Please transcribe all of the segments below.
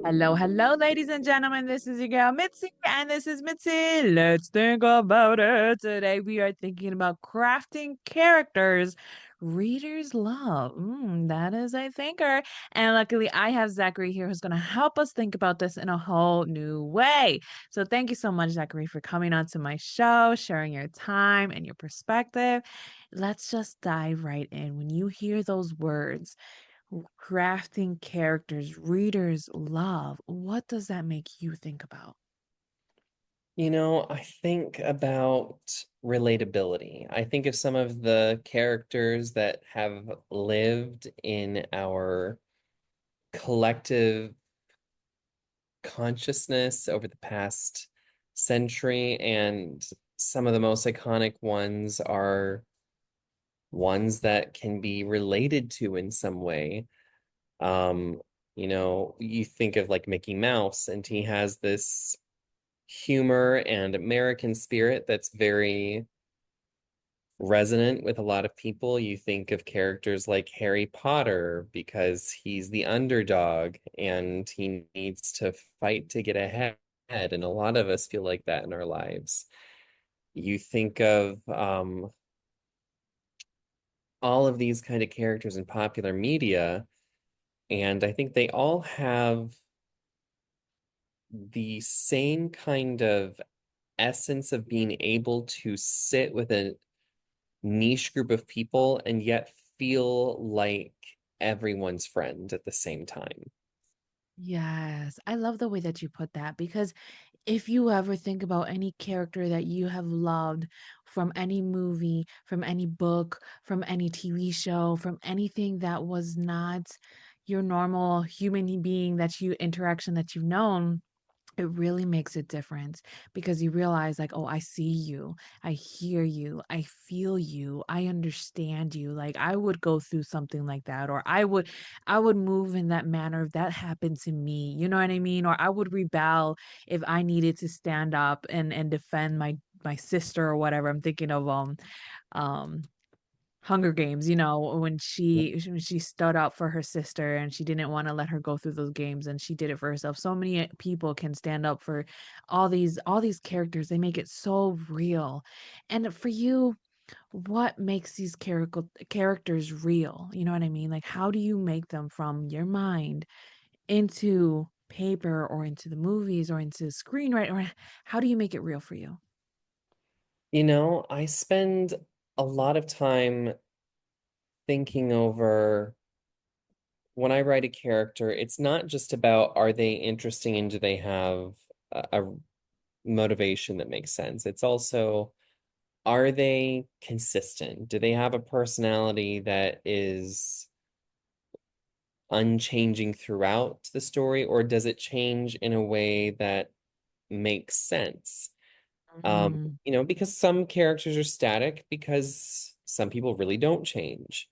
Hello, hello, ladies and gentlemen. This is your girl Mitzi, and this is Mitzi. Let's think about it. Today, we are thinking about crafting characters readers love. That is a thinker. And luckily, I have Zachary here who's going to help us think about this in a whole new way. So, thank you so much, Zachary, for coming on to my show, sharing your time and your perspective. Let's just dive right in. When you hear those words, crafting characters readers love, what does that make you think about? I think about relatability. I think of some of the characters that have lived in our collective consciousness over the past century, and some of the most iconic ones are ones that can be related to in some way. Um, you think of like Mickey Mouse, and he has this humor and American spirit that's very resonant with a lot of people. You think of characters like Harry Potter because he's the underdog and he needs to fight to get ahead. And a lot of us feel like that in our lives. You think of all of these kind of characters in popular media, and I think they all have the same kind of essence of being able to sit with a niche group of people and yet feel like everyone's friend at the same time. Yes, I love the way that you put that because if you ever think about any character that you have loved from any movie, from any book, from any TV show, from anything that was not your normal human being that you interaction that you've known, it really makes a difference because you realize, like, oh, I see you, I hear you, I feel you, I understand you. Like, I would go through something like that, or I would move in that manner if that happened to me. You know what I mean? Or I would rebel if I needed to stand up and defend my sister or whatever. I'm thinking of um Hunger Games, when she stood up for her sister and she didn't want to let her go through those games and she did it for herself. So many people can stand up for all these characters. They make it so real. And for you, what makes these characters real? You know what I mean? Like how do you make them from your mind into paper or into the movies or into screenwriting or how do you make it real for you? I spend a lot of time thinking over when I write a character, it's not just about are they interesting and do they have a motivation that makes sense. It's also are they consistent? Do they have a personality that is unchanging throughout the story, or does it change in a way that makes sense? Mm, Because some characters are static because some people really don't change.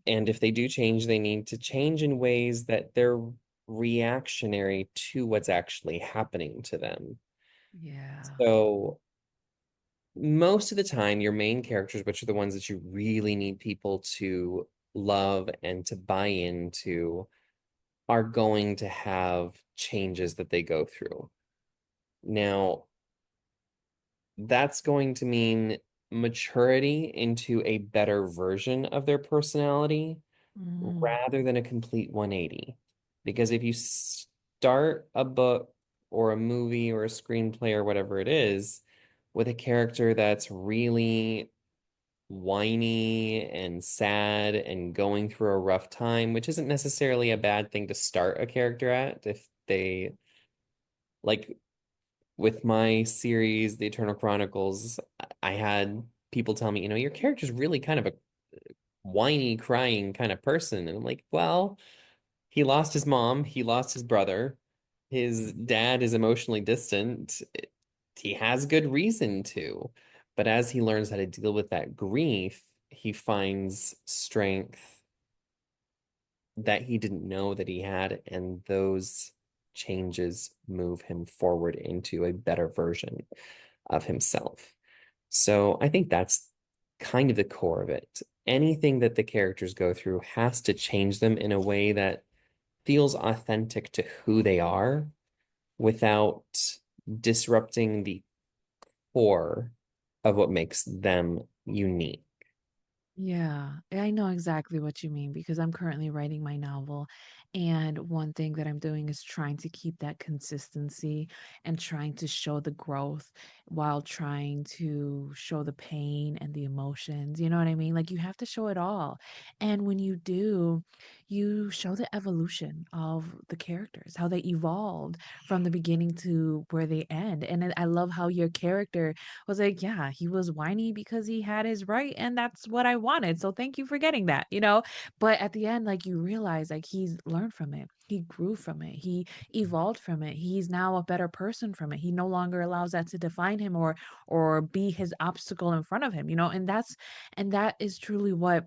And if they do change, they need to change in ways that they're reactionary to what's actually happening to them. yeah. So most of the time, your main characters, which are the ones that you really need people to love and to buy into, are going to have changes that they go through. Now, that's going to mean maturity into a better version of their personality Mm, rather than a complete 180. Because if you start a book or a movie or a screenplay or whatever it is with a character that's really whiny and sad and going through a rough time, which isn't necessarily a bad thing to start a character at if they like with my series, The Eternal Chronicles, I had people tell me, your character's really kind of a whiny, crying kind of person. And I'm like, well, he lost his mom, he lost his brother, his dad is emotionally distant. He has good reason to. But as he learns how to deal with that grief, he finds strength that he didn't know that he had, and those changes move him forward into a better version of himself. So I think that's kind of the core of it. Anything that the characters go through has to change them in a way that feels authentic to who they are without disrupting the core of what makes them unique. Yeah, I know exactly what you mean because I'm currently writing my novel. And one thing that I'm doing is trying to keep that consistency and trying to show the growth while trying to show the pain and the emotions. You know what I mean? Like you have to show it all. And when you do, you show the evolution of the characters, how they evolved from the beginning to where they end. And I love how your character was like, yeah, he was whiny because he had his right, and that's what I wanted. So thank you for getting that, you know? But at the end, like you realize like he's learned from it. He grew from it. He evolved from it. He's now a better person from it. He no longer allows that to define him or be his obstacle in front of him, you know? And that is truly what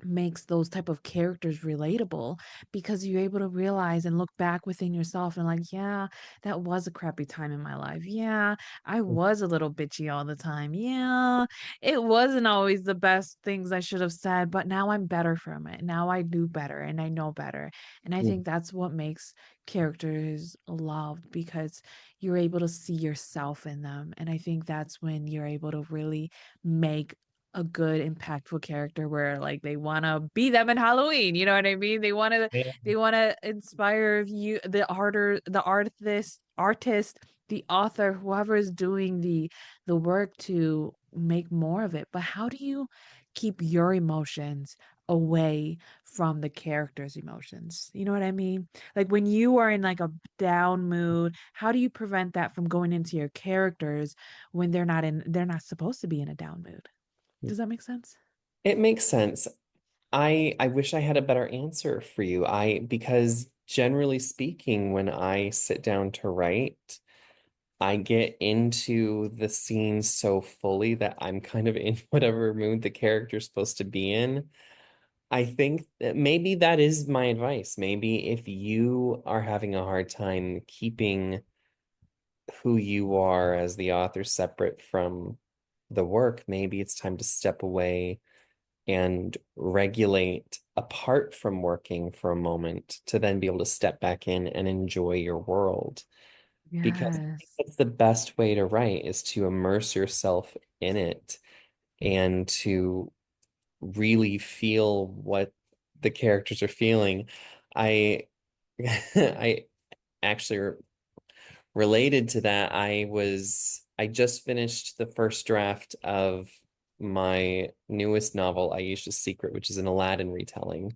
makes those type of characters relatable because you're able to realize and look back within yourself and like, yeah, that was a crappy time in my life. Yeah, I was a little bitchy all the time. Yeah, it wasn't always the best things I should have said, but now I'm better from it. Now I do better and I know better. And I think that's what makes characters loved because you're able to see yourself in them. And I think that's when you're able to really make a good impactful character where like they want to be them in Halloween, you know what I mean? They want to inspire you the artist, the author, whoever is doing the work to make more of it. But how do you keep your emotions away from the character's emotions? You know what I mean? Like when you are in like a down mood, how do you prevent that from going into your characters when they're not supposed to be in a down mood? Does that make sense? It makes sense. I wish I had a better answer for you. Because generally speaking, when I sit down to write, I get into the scene so fully that I'm kind of in whatever mood the character's supposed to be in. I think that maybe that is my advice. Maybe if you are having a hard time keeping who you are as the author separate from the work, maybe it's time to step away and regulate apart from working for a moment to then be able to step back in and enjoy your world. Because Yes. that's the best way to write is to immerse yourself in it and to really feel what the characters are feeling. I I actually related to that, I just finished the first draft of my newest novel, Aisha's Secret, which is an Aladdin retelling.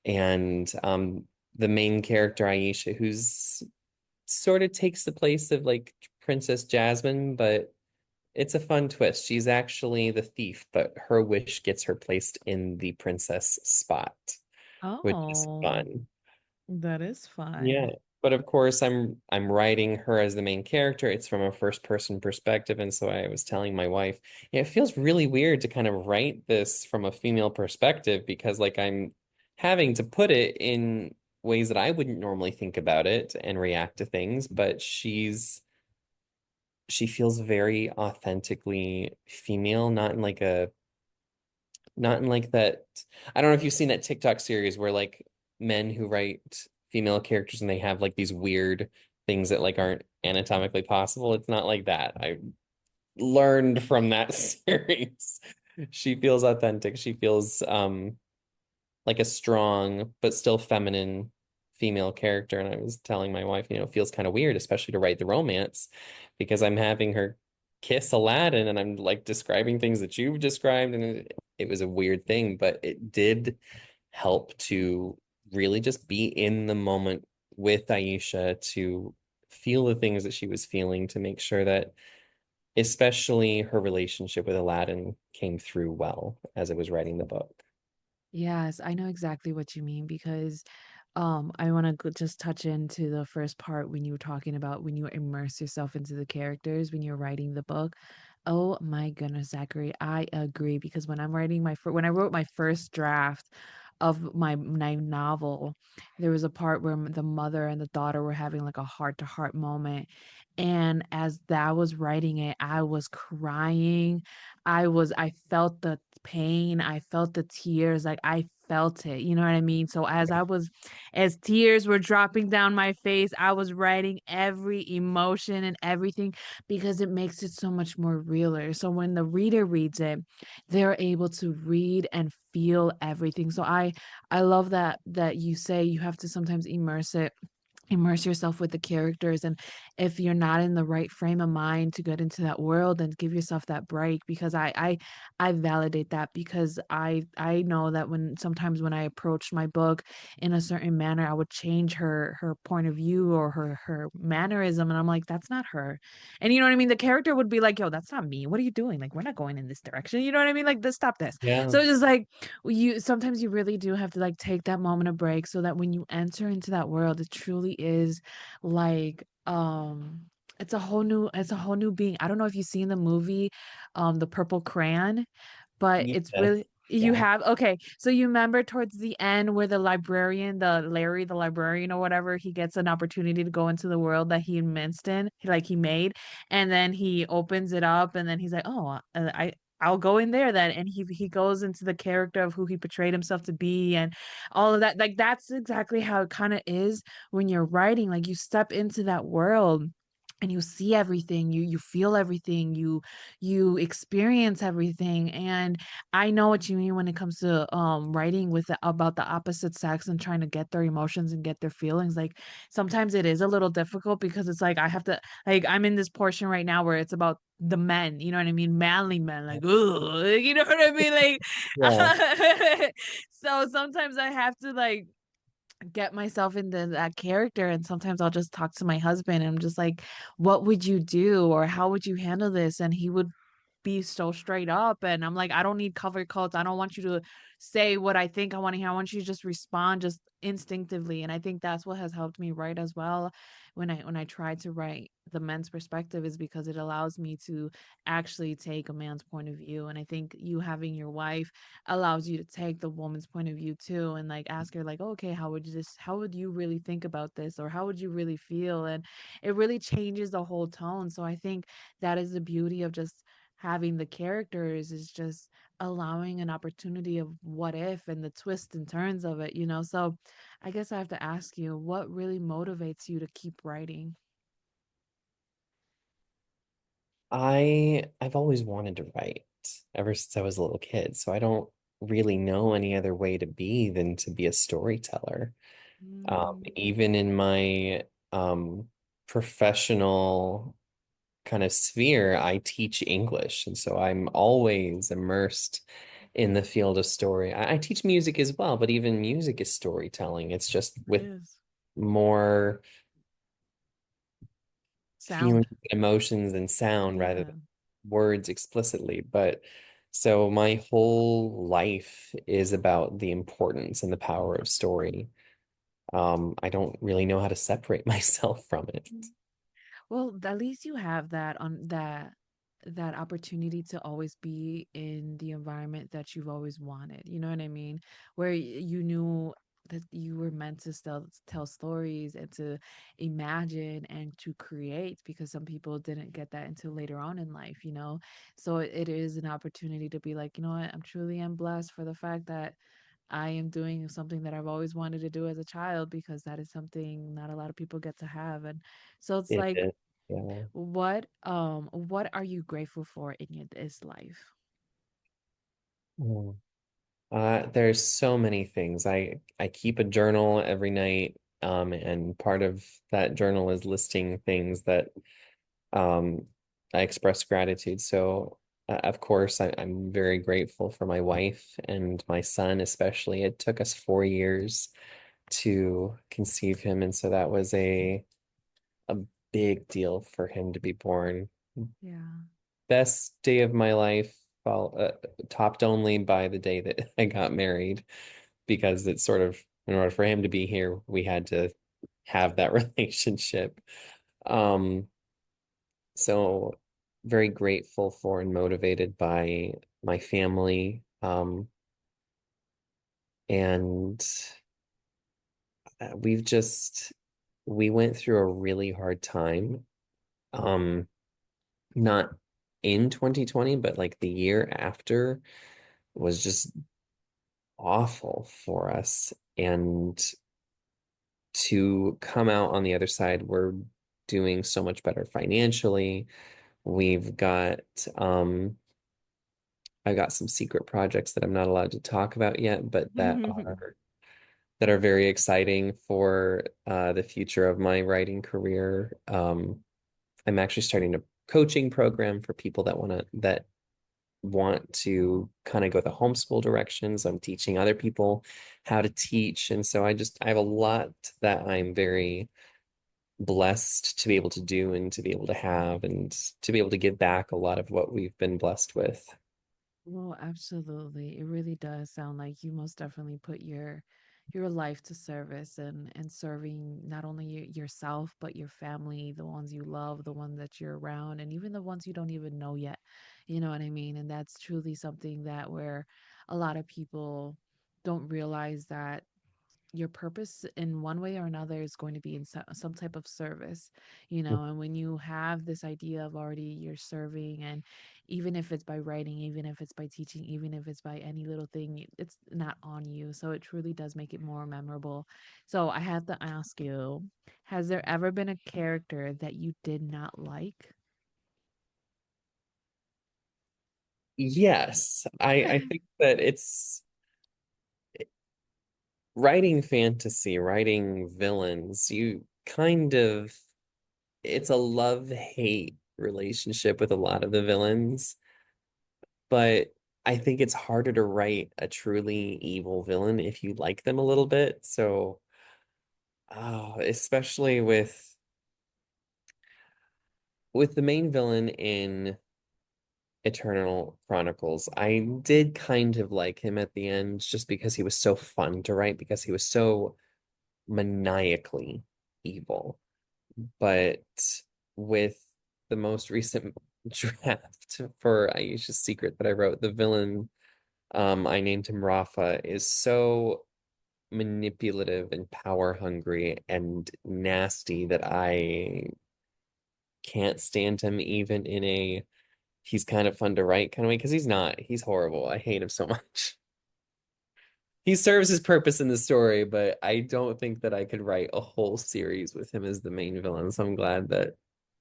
And the main character, Aisha, who's sort of takes the place of like Princess Jasmine, but it's a fun twist. She's actually the thief, but her wish gets her placed in the princess spot, which is Oh, fun. that is Yeah. fun. But of course I'm writing her as the main character. It's from a first person perspective. And so I was telling my wife, yeah, it feels really weird to kind of write this from a female perspective because like I'm having to put it in ways that I wouldn't normally think about it and react to things, but she feels very authentically female, not in like that. I don't know if you've seen that TikTok series where like men who write female characters and they have like these weird things that like aren't anatomically possible. It's not like that. I learned from that series. She feels authentic. She feels like a strong but still feminine female character. And I was telling my wife, it feels kind of weird, especially to write the romance, because I'm having her kiss Aladdin and I'm like describing things that you've described. And it was a weird thing, but it did help to really just be in the moment with Aisha to feel the things that she was feeling to make sure that especially her relationship with Aladdin came through well as I was writing the book. Yes, I know exactly what you mean because I want to just touch into the first part when you were talking about when you immerse yourself into the characters when you're writing the book. Oh my goodness, Zachary, I agree because when I'm writing when I wrote my first draft of my novel, there was a part where the mother and the daughter were having like a heart-to-heart moment. And as that was writing it, I was crying. I felt the pain, I felt the tears, like I felt it. You know what I mean? So as tears were dropping down my face, I was writing every emotion and everything because it makes it so much more realer. So when the reader reads it, they're able to read and feel everything. So I love that you say you have to sometimes immerse yourself with the characters, and if you're not in the right frame of mind to get into that world, then give yourself that break, because I validate that, because I know that when I approached my book in a certain manner, I would change her point of view or her mannerism, and I'm like, that's not her. And you know what I mean, the character would be like, yo, that's not me, what are you doing, like, we're not going in this direction, you know what I mean, like, this, stop this. Yeah. So it's just like, you sometimes you really do have to like take that moment of break so that when you enter into that world, it truly is like it's a whole new being. I don't know if you've seen the movie The Purple Crayon, but it's Yes. really, you Yeah. have, okay, so you remember towards the end where the librarian, the Larry the librarian or whatever, he gets an opportunity to go into the world that he immersed in, he made, and then he opens it up and then he's like, oh, I'll go in there then, and he goes into the character of who he portrayed himself to be and all of that. Like, that's exactly how it kind of is when you're writing. Like, you step into that world and you see everything, you feel everything, you experience everything. And I know what you mean when it comes to writing about the opposite sex and trying to get their emotions and get their feelings. Like, sometimes it is a little difficult because it's like I have to, like, I'm in this portion right now where it's about the men, you know what I mean? Manly men, like, ooh, you know what I mean? Yeah. Like, so sometimes I have to like get myself into that character, and sometimes I'll just talk to my husband and I'm just like, what would you do or how would you handle this? And he would be so straight up, and I'm like, I don't need cover quotes. I don't want you to say what I think I want to hear. I want you to just respond just instinctively. And I think that's what has helped me write as well when I try to write the men's perspective, is because it allows me to actually take a man's point of view. And I think you having your wife allows you to take the woman's point of view too, and like ask her like, okay, how would you really think about this, or how would you really feel? And it really changes the whole tone. So I think that is the beauty of just having the characters, is just allowing an opportunity of what if and the twists and turns of it, you know? So I guess I have to ask you, what really motivates you to keep writing? I've always wanted to write ever since I was a little kid, so I don't really know any other way to be than to be a storyteller. Mm, Even in my professional kind of sphere, I teach English, and so I'm always immersed in the field of story. I teach music as well, but even music is storytelling. It's just it with is. more feelings, Sound. emotions, and sound rather Yeah. than words explicitly. But so my whole life is about the importance and the power of story. I don't really know how to separate myself from it. Well, at least you have that opportunity to always be in the environment that you've always wanted. You know what I mean? Where you knew that you were meant to tell stories and to imagine and to create, because some people didn't get that until later on in life, you know? So it is an opportunity to be like, you know what, I'm truly am blessed for the fact that I am doing something that I've always wanted to do as a child, because that is something not a lot of people get to have. And so it's It like, is. Yeah. what are you grateful for in this life? Mm. There's so many things. I keep a journal every night, and part of that journal is listing things that um, I express gratitude. So, of course, I'm very grateful for my wife and my son, especially. It took us 4 years to conceive him, and so that was a big deal for him to be born. Yeah. Best day of my life, well, topped only by the day that I got married, because it's sort of, in order for him to be here, we had to have that relationship. Um, so very grateful for and motivated by my family. And we've just we went through a really hard time. Um, not in 2020, but like the year after was just awful for us. And to come out on the other side, we're doing so much better financially. We've got I've got some secret projects that I'm not allowed to talk about yet, but that are very exciting for the future of my writing career. I'm actually starting a coaching program for people that want to kind of go the homeschool directions. I'm teaching other people how to teach, and so I have a lot that I'm very blessed to be able to do and to be able to have and to be able to give back a lot of what we've been blessed with. Well, absolutely. It really does sound like you most definitely put your life to service and serving not only yourself but your family, the ones you love, the ones that you're around, and even the ones you don't even know yet. You know what I mean? And that's truly something that where a lot of people don't realize that your purpose in one way or another is going to be in some type of service, you know. And when you have this idea of already you're serving, and even if it's by writing, even if it's by teaching, even if it's by any little thing, it's not on you, so it truly does make it more memorable. So I have to ask you, has there ever been a character that you did not like? Yes, I think that it's writing fantasy, writing villains, you kind of it's a love-hate relationship with a lot of the villains, but I think it's harder to write a truly evil villain if you like them a little bit. So, especially with the main villain in Eternal Chronicles, I did kind of like him at the end just because he was so fun to write because he was so maniacally evil. But with the most recent draft for Aisha's Secret that I wrote, the villain, I named him Rafa, is so manipulative and power hungry and nasty that I can't stand him even in a he's kind of fun to write kind of way because he's not. He's horrible. I hate him so much. He serves his purpose in the story, but I don't think that I could write a whole series with him as the main villain. So I'm glad that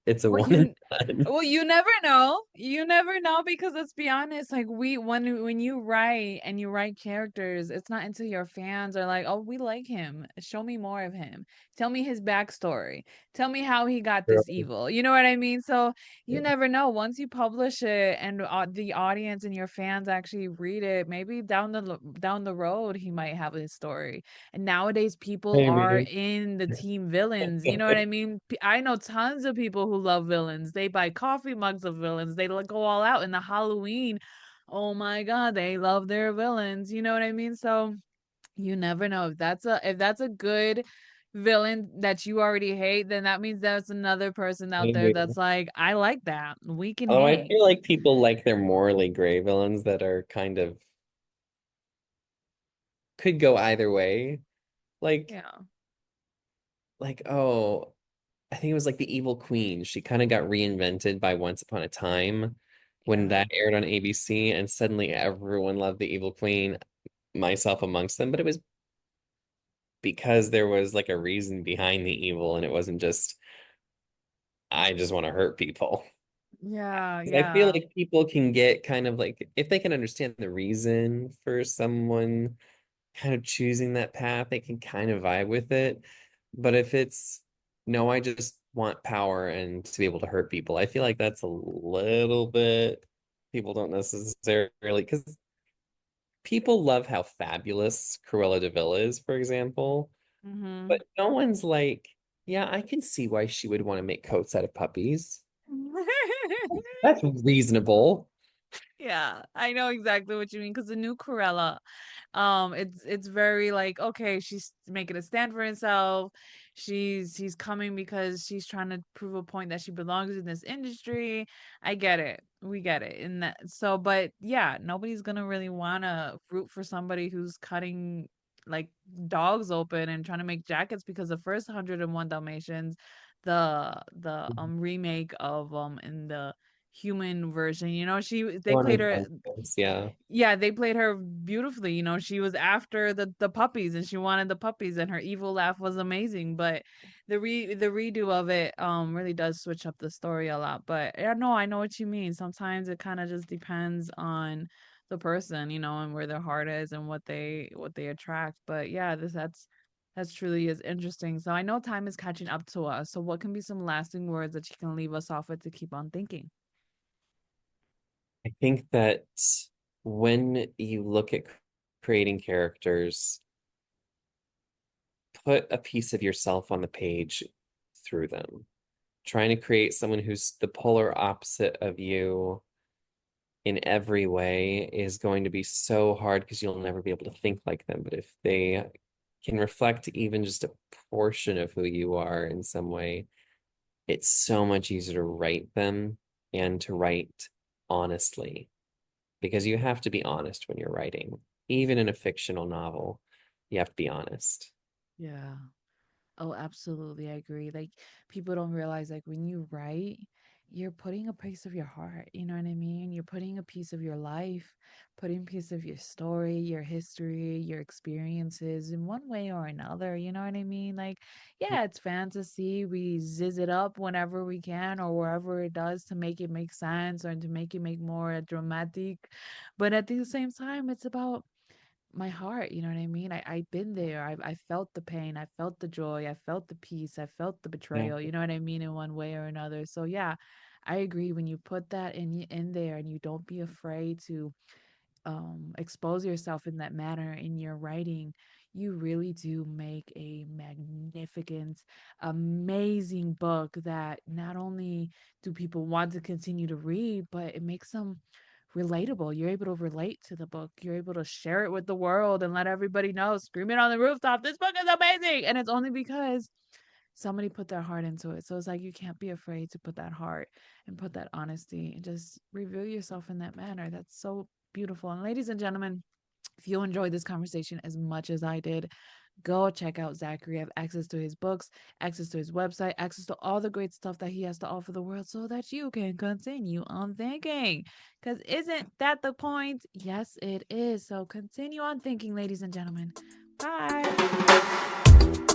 it's a Well, one and you done. well, you never know. You never know because let's be honest, like when you write and you write characters, it's not until your fans are like, "Oh, we like him. Show me more of him. Tell me his backstory. Tell me how he got this evil." You know what I mean? So you Yeah. never know. Once you publish it and the audience and your fans actually read it, maybe down the road he might have his story. And nowadays, people are Maybe. in the team villains. You know what I mean? I know tons of people who love villains. They buy coffee mugs of villains. They go all out in the Halloween. Oh my God, they love their villains. You know what I mean? So you never know if that's a good villain that you already hate, then that means there's another person out there Maybe. that's like, I like that. We can Although I hang. feel like people like their morally gray villains that are kind of could go either way. Like, Yeah. oh, I think it was like the Evil Queen. She kind of got reinvented by Once Upon a Time when Yeah. that aired on ABC, and suddenly everyone loved the Evil Queen, myself amongst them. But it was because there was like a reason behind the evil, and it wasn't just, I just want to hurt people. Yeah. 'Cause I feel Yeah. like people can get kind of like, if they can understand the reason for someone kind of choosing that path, they can kind of vibe with it. But if it's, no, I just want power and to be able to hurt people, I feel like that's a little bit, people don't necessarily, because people love how fabulous Cruella de Vil is, for example, Mhm. but no one's like, yeah, I can see why she would want to make coats out of puppies. That's reasonable. Yeah, I know exactly what you mean because the new Corella, it's very like, okay, she's making a stand for herself. She's coming because she's trying to prove a point that she belongs in this industry. I get it. We get it. And that so but yeah, nobody's gonna really wanna root for somebody who's cutting like dogs open and trying to make jackets because the first 101 Dalmatians, the remake of in the human version. You know, they One played of her. them is, yeah. Yeah, they played her beautifully. You know, she was after the puppies and she wanted the puppies, and her evil laugh was amazing. But the redo of it really does switch up the story a lot. But yeah, no, I know what you mean. Sometimes it kind of just depends on the person, you know, and where their heart is and what they attract. But yeah, that's truly is interesting. So I know time is catching up to us. So what can be some lasting words that you can leave us off with to keep on thinking? I think that when you look at creating characters, put a piece of yourself on the page through them. Trying to create someone who's the polar opposite of you in every way is going to be so hard because you'll never be able to think like them. But if they can reflect even just a portion of who you are in some way, it's so much easier to write them and to write honestly because you have to be honest when you're writing. Even in a fictional novel, you have to be honest. Yeah. Oh, absolutely. I agree. Like, people don't realize, like, when you write, you're putting a piece of your heart. You know what I mean? You're putting a piece of your life, putting a piece of your story, your history, your experiences in one way or another. You know what I mean? Like, yeah, it's fantasy. We zizz it up whenever we can or wherever it does to make it make sense or to make it make more dramatic. But at the same time, it's about my heart, you know what I mean? I've been there. I felt the pain, I felt the joy, I felt the peace, I felt the Yeah. betrayal, you know what I mean, in one way or another. So yeah, I agree when you put that in there and you don't be afraid to expose yourself in that manner in your writing, you really do make a magnificent, amazing book that not only do people want to continue to read, but it makes them relatable. You're able to relate to the book. You're able to share it with the world and let everybody know, scream it on the rooftop, this book is amazing. And it's only because somebody put their heart into it. So it's like you can't be afraid to put that heart and put that honesty and just reveal yourself in that manner. That's so beautiful. And ladies and gentlemen, if you enjoyed this conversation as much as I did, go check out Zachary. Have access to his books, access to his website, access to all the great stuff that he has to offer the world so that you can continue on thinking. Because isn't that the point? Yes, it is. So continue on thinking, ladies and gentlemen. Bye.